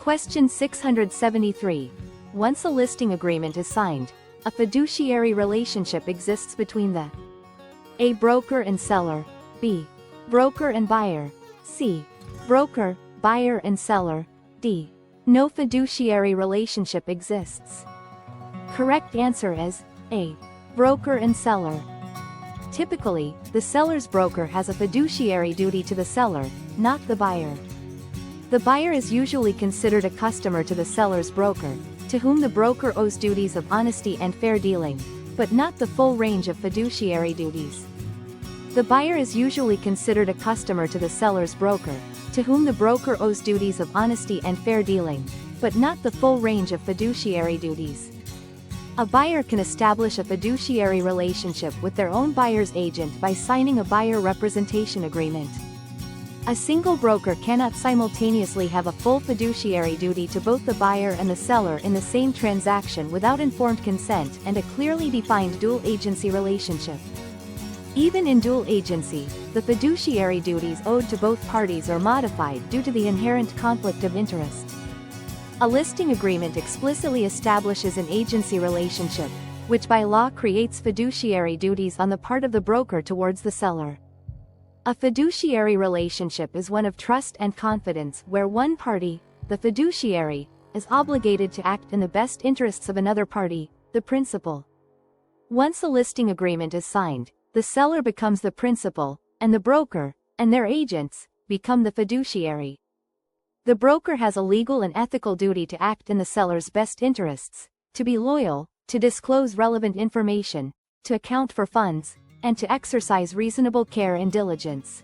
Question 673. Once a listing agreement is signed, a fiduciary relationship exists between the A. Broker and seller, B. Broker and buyer, C. Broker, buyer and seller, D. No fiduciary relationship exists. Correct answer is A. Broker and seller. Typically, the seller's broker has a fiduciary duty to the seller, not the buyer. The buyer is usually considered a customer to the seller's broker, to whom the broker owes duties of honesty and fair dealing, but not the full range of fiduciary duties. The buyer is usually considered a customer to the seller's broker, to whom the broker owes duties of honesty and fair dealing, but not the full range of fiduciary duties. A buyer can establish a fiduciary relationship with their own buyer's agent by signing a buyer representation agreement. A single broker cannot simultaneously have a full fiduciary duty to both the buyer and the seller in the same transaction without informed consent and a clearly defined dual agency relationship. Even in dual agency, the fiduciary duties owed to both parties are modified due to the inherent conflict of interest. A listing agreement explicitly establishes an agency relationship, which by law creates fiduciary duties on the part of the broker towards the seller. A fiduciary relationship is one of trust and confidence where one party, the fiduciary, is obligated to act in the best interests of another party, the principal. Once a listing agreement is signed, the seller becomes the principal, and the broker, and their agents, become the fiduciary. The broker has a legal and ethical duty to act in the seller's best interests, to be loyal, to disclose relevant information, to account for funds, and to exercise reasonable care and diligence.